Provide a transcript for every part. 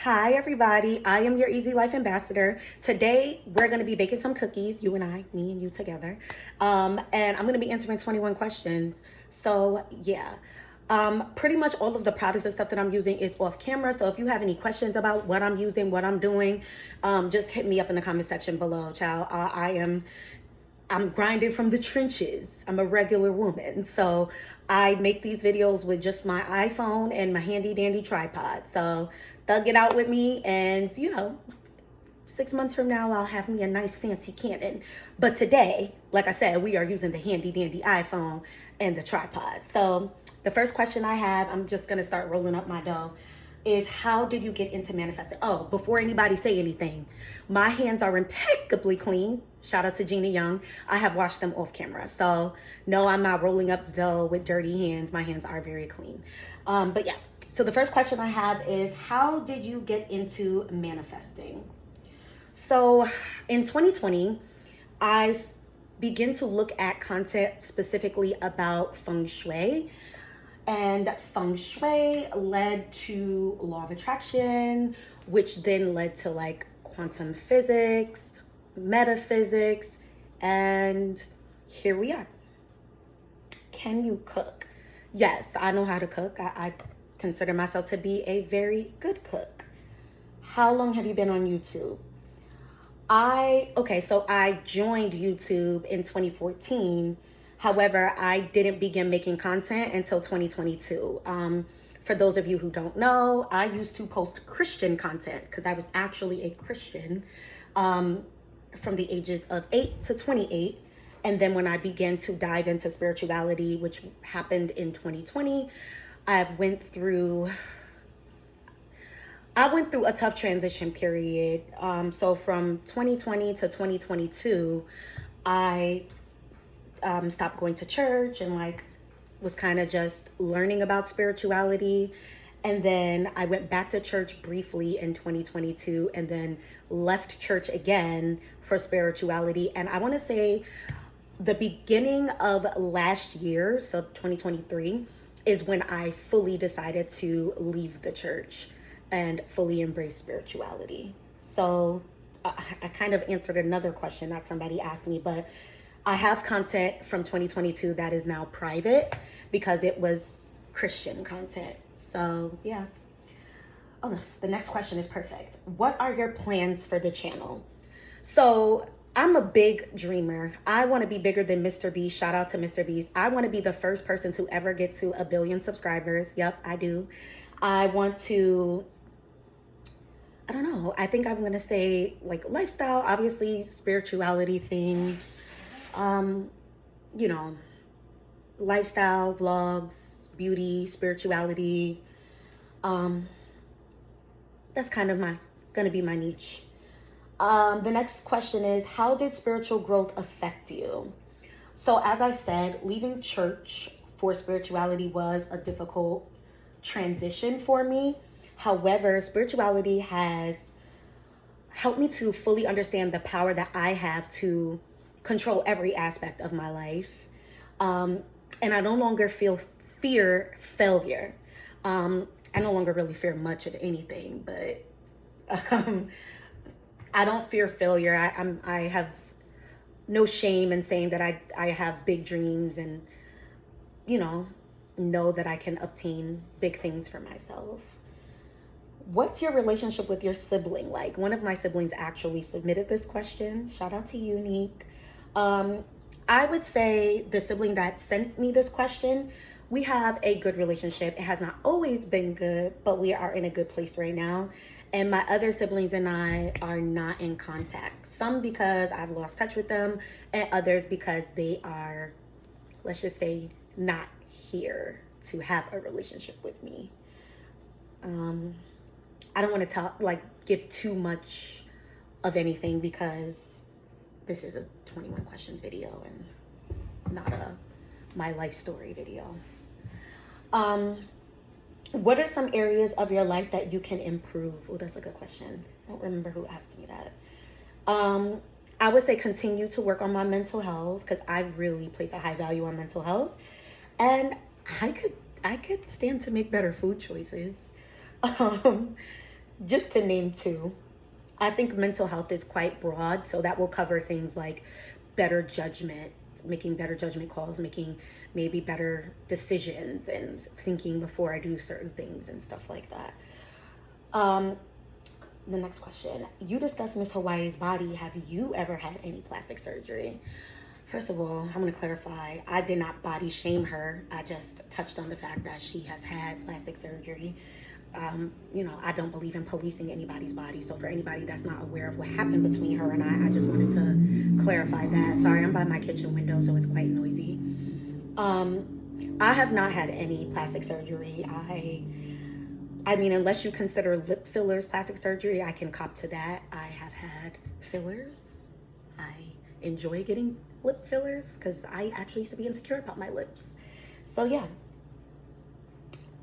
Hi, everybody. I am your Easy Life Ambassador. Today, we're going to be baking some cookies, you and I, me and you together. And I'm going to be answering 21 questions. So, yeah. Pretty much all of the products and stuff that I'm using is off camera. So if you have any questions about what I'm using, what I'm doing, just hit me up in the comment section below, child. I'm grinding from the trenches. I'm a regular woman. So I make these videos with just my iPhone and my handy dandy tripod. So thug it out with me, and 6 months from now, I'll have me a nice fancy Canon. But today, like I said, we are using the handy dandy iPhone and the tripod. So the first question I have, I'm just gonna start rolling up my dough, is how did you get into manifesting? Oh, before anybody say anything, my hands are impeccably clean. Shout out to Gina Young. I have washed them off camera. So no, I'm not rolling up dough with dirty hands. My hands are very clean. But yeah, so the first question I have is, how did you get into manifesting? So in 2020, I began to look at content specifically about feng shui. And feng shui led to law of attraction, which then led to like quantum physics, metaphysics, and here we are. Can you cook? Yes, I know how to cook. I consider myself to be a very good cook. How long have you been on YouTube? So I joined YouTube in 2014. However, I didn't begin making content until 2022. For those of you who don't know, I used to post Christian content because I was actually a Christian from the ages of 8 to 28. And then when I began to dive into spirituality, which happened in 2020, I went through a tough transition period. So from 2020 to 2022, I stopped going to church and was kind of just learning about spirituality. And then I went back to church briefly in 2022 and then left church again for spirituality. And I want to say the beginning of last year, so 2023, is when I fully decided to leave the church and fully embrace spirituality. So I kind of answered another question that somebody asked me, but I have content from 2022 that is now private because it was Christian content. So yeah. Oh, the next question is perfect. What are your plans for the channel? So I'm a big dreamer. I want to be bigger than Mr. Beast. Shout out to Mr. Beast. I want to be the first person to ever get to 1 billion subscribers. Yep, I do. I want to, I don't know. I think I'm going to say like lifestyle, obviously spirituality things, lifestyle, vlogs, beauty, spirituality. That's kind of gonna be my niche. The next question is, how did spiritual growth affect you? So as I said, leaving church for spirituality was a difficult transition for me. However, spirituality has helped me to fully understand the power that I have to control every aspect of my life. And I no longer fear failure. I no longer really fear much of anything, but I don't fear failure. I have no shame in saying that I have big dreams and, know that I can obtain big things for myself. What's your relationship with your sibling like? One of my siblings actually submitted this question. Shout out to Unique. I would say the sibling that sent me this question, we have a good relationship. It has not always been good, but we are in a good place right now. And my other siblings and I are not in contact. Some because I've lost touch with them, and others because they are, let's just say, not here to have a relationship with me. I don't want to give too much of anything because this is a 21 questions video and not my life story video. What are some areas of your life that you can improve? Oh, that's a good question. I don't remember who asked me that. I would say continue to work on my mental health because I really place a high value on mental health. And I could stand to make better food choices. just to name two. I think mental health is quite broad, so that will cover things like better judgment, making better judgment calls, making maybe better decisions, and thinking before I do certain things and stuff like that. The next question. You discussed Miss Hawaii's body. Have you ever had any plastic surgery? First of all, I'm going to clarify. I did not body shame her. I just touched on the fact that she has had plastic surgery. I don't believe in policing anybody's body. So for anybody that's not aware of what happened between her and I just wanted to clarify that. Sorry, I'm by my kitchen window, so it's quite noisy. I have not had any plastic surgery. I mean, unless you consider lip fillers plastic surgery, I can cop to that. I have had fillers. I enjoy getting lip fillers because I actually used to be insecure about my lips. So yeah.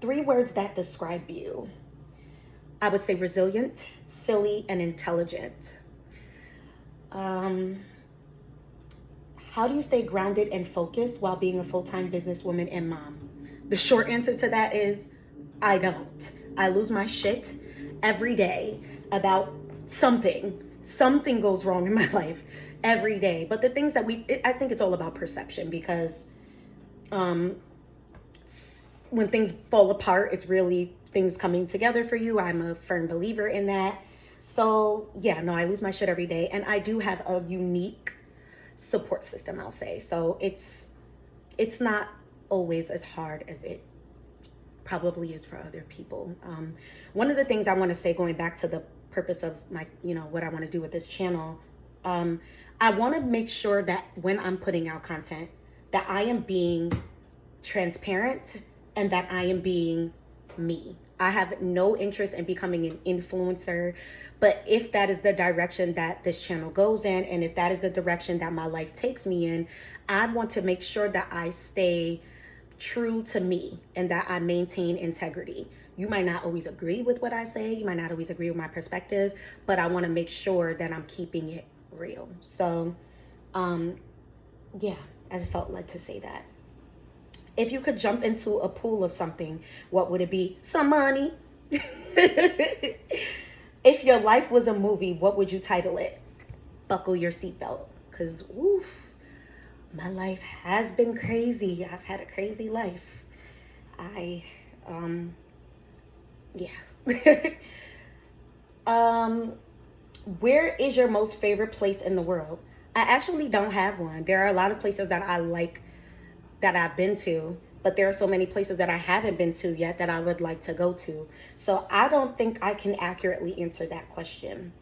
3 words that describe you. I would say resilient, silly, and intelligent. How do you stay grounded and focused while being a full-time businesswoman and mom? The short answer to that is I don't. I lose my shit every day about something. Something goes wrong in my life every day. But the things that I think it's all about perception, because when things fall apart, it's really things coming together for you. I'm a firm believer in that. So yeah, no, I lose my shit every day. And I do have a unique support system, I'll say. So it's not always as hard as it probably is for other people. One of the things I want to say, going back to the purpose of my, what I want to do with this channel, I want to make sure that when I'm putting out content, that I am being transparent and that I am being me. I have no interest in becoming an influencer, but if that is the direction that this channel goes in, and if that is the direction that my life takes me in, I want to make sure that I stay true to me and that I maintain integrity. You might not always agree with what I say, you might not always agree with my perspective, but I want to make sure that I'm keeping it real. So, yeah, I just felt led to say that. If you could jump into a pool of something, what would it be? Some money. If your life was a movie, what would you title it? Buckle your seatbelt. Because, my life has been crazy. I've had a crazy life. Yeah. Where is your most favorite place in the world? I actually don't have one. There are a lot of places that I like that I've been to, but there are so many places that I haven't been to yet that I would like to go to. So I don't think I can accurately answer that question.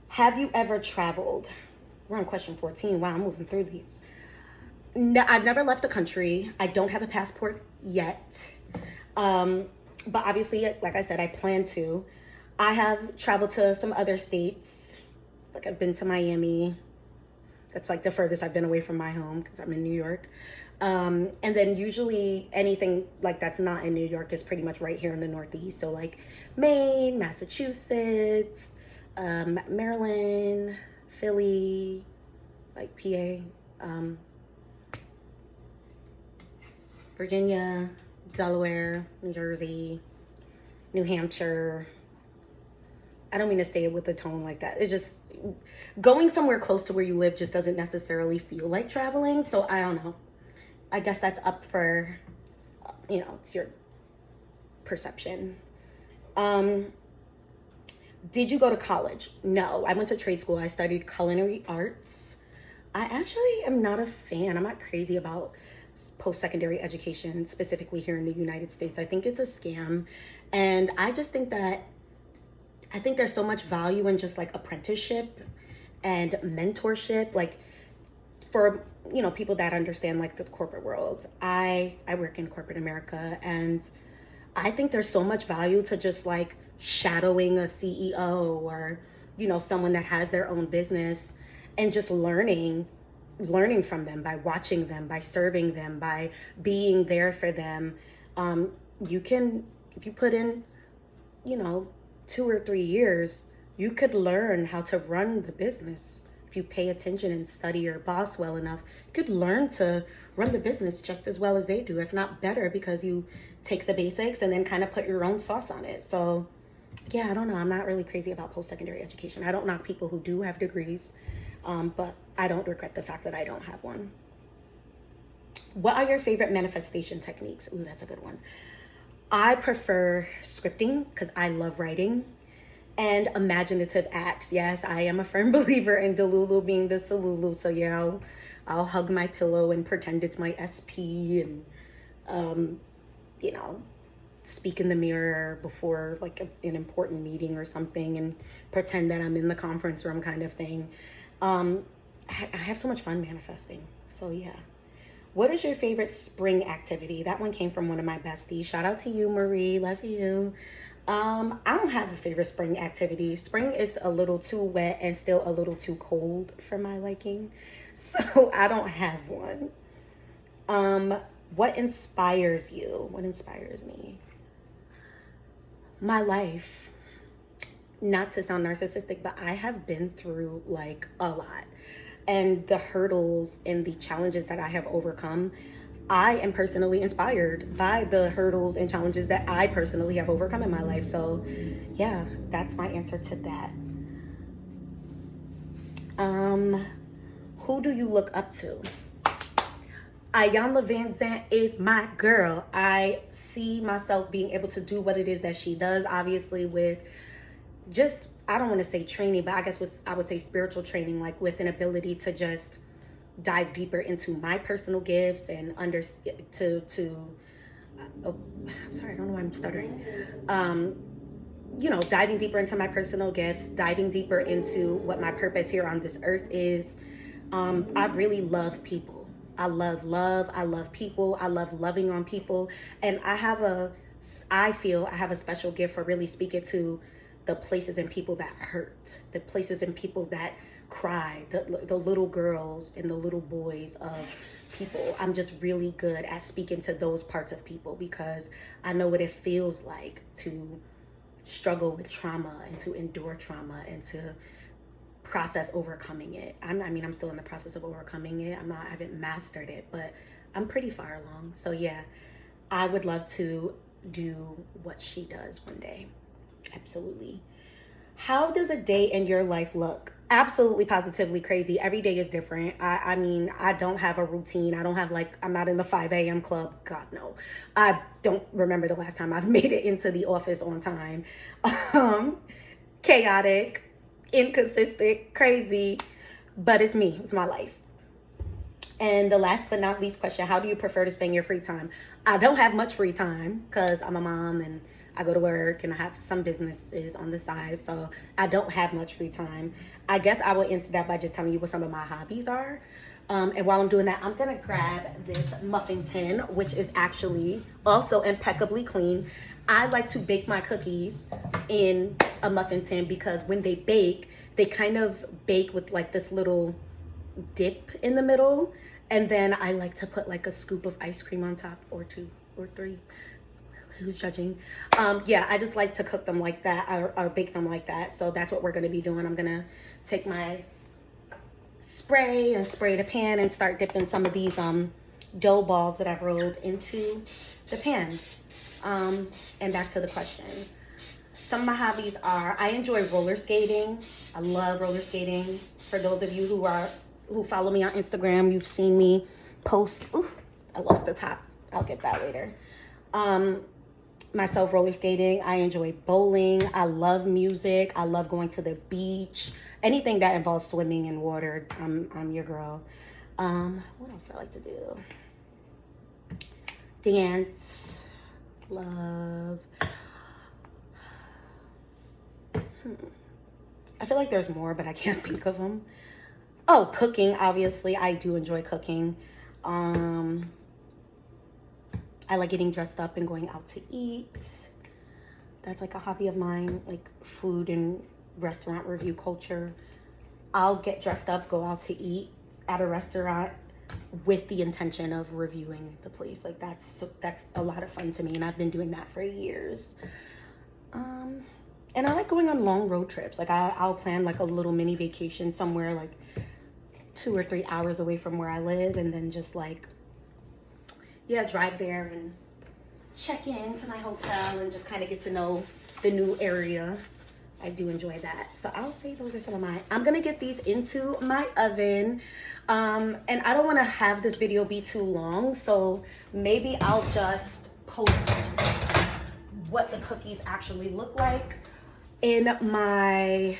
Have you ever traveled? We're on question 14. Wow, I'm moving through these. No, I've never left the country. I don't have a passport yet. But obviously, like I said, I plan to. I have traveled to some other states. Like I've been to Miami. That's like the furthest I've been away from my home because I'm in New York. And then usually anything like that's not in New York is pretty much right here in the Northeast. So like Maine, Massachusetts, Maryland, Philly, like PA, Virginia, Delaware, New Jersey, New Hampshire. I don't mean to say it with a tone like that. It's just going somewhere close to where you live just doesn't necessarily feel like traveling. So I don't know. I guess that's up for, it's your perception. Did you go to college? No, I went to trade school. I studied culinary arts. I actually am not a fan. I'm not crazy about post-secondary education, specifically here in the United States. I think it's a scam. And I just think there's so much value in just like apprenticeship and mentorship, like for, people that understand like the corporate world. I work in corporate America, and I think there's so much value to just like shadowing a CEO or, someone that has their own business and just learning from them, by watching them, by serving them, by being there for them. You can, if you put in, 2 or 3 years, you could learn how to run the business. If you pay attention and study your boss well enough, you could learn to run the business just as well as they do, if not better, because you take the basics and then kind of put your own sauce on it. So Yeah, I don't know. I'm not really crazy about post-secondary education. I don't knock people who do have degrees, but I don't regret the fact that I don't have one. What are your favorite manifestation techniques? Ooh, that's a good one. I prefer scripting because I love writing, and imaginative acts. Yes, I am a firm believer in Delulu being the Salulu. So yeah, I'll hug my pillow and pretend it's my SP, and you know, speak in the mirror before like an important meeting or something, and pretend that I'm in the conference room kind of thing. I have so much fun manifesting. So yeah. What is your favorite spring activity? That one came from one of my besties. Shout out to you, Marie. Love you. I don't have a favorite spring activity. Spring is a little too wet and still a little too cold for my liking. So I don't have one. What inspires you? What inspires me? My life. Not to sound narcissistic, but I have been through like a lot. And the hurdles and the challenges that I have overcome, I am personally inspired by the hurdles and challenges that I personally have overcome in my life. So yeah, that's my answer to that. Who do you look up to? Ayanna Van Zant is my girl. I see myself being able to do what it is that she does, obviously with just, I don't want to say training, but I guess I would say spiritual training, like with an ability to just dive deeper into my personal gifts and oh, sorry, I don't know why I'm stuttering. Diving deeper into my personal gifts, diving deeper into what my purpose here on this earth is. I really love people. I love love. I love people. I love loving on people. And I feel I have a special gift for really speaking to the places and people that hurt, the places and people that cry, the little girls and the little boys of people. I'm just really good at speaking to those parts of people because I know what it feels like to struggle with trauma and to endure trauma and to process overcoming it. I'm still in the process of overcoming it. I haven't mastered it, but I'm pretty far along. So yeah, I would love to do what she does one day. Absolutely. How does a day in your life look? Absolutely, positively crazy. Every day is different. I don't have a routine. I don't have I'm not in the 5 a.m. club. God, no. I don't remember the last time I've made it into the office on time. Chaotic, inconsistent, crazy, but it's me. It's my life. And the last but not least question, how do you prefer to spend your free time? I don't have much free time because I'm a mom and I go to work and I have some businesses on the side. So I don't have much free time. I guess I will answer that by just telling you what some of my hobbies are. And while I'm doing that, I'm going to grab this muffin tin, which is actually also impeccably clean. I like to bake my cookies in a muffin tin because when they bake, they kind of bake with like this little dip in the middle. And then I like to put like a scoop of ice cream on top, or 2 or 3. Who's judging? I just like to cook them like that or bake them like that. So that's what we're going to be doing. I'm going to take my spray and spray the pan and start dipping some of these dough balls that I've rolled into the pan. And back to the question. Some of my hobbies are, I enjoy roller skating. I love roller skating. For those of you who follow me on Instagram, you've seen me post. Ooh, I lost the top. I'll get that later. Myself roller skating. I enjoy bowling. I love music. I love going to the beach. Anything that involves swimming in water, I'm your girl. What else do I like to do? Dance. Love. I feel like there's more, but I can't think of them. Oh, cooking. Obviously, I do enjoy cooking. I like getting dressed up and going out to eat. That's like a hobby of mine, like food and restaurant review culture. I'll get dressed up, go out to eat at a restaurant with the intention of reviewing the place. Like that's a lot of fun to me, and I've been doing that for years. And I like going on long road trips. Like I'll plan like a little mini vacation somewhere like 2 or 3 hours away from where I live, and then just drive there and check in to my hotel and just kind of get to know the new area. I do enjoy that. So I'll say those are some of mine. I'm gonna get these into my oven. And I don't wanna have this video be too long, so maybe I'll just post what the cookies actually look like in my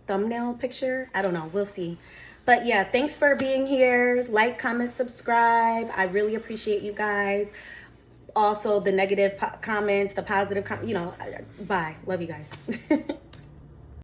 thumbnail picture. I don't know, we'll see. But yeah, thanks for being here. Like, comment, subscribe. I really appreciate you guys. Also, the negative comments, the positive, bye. Love you guys.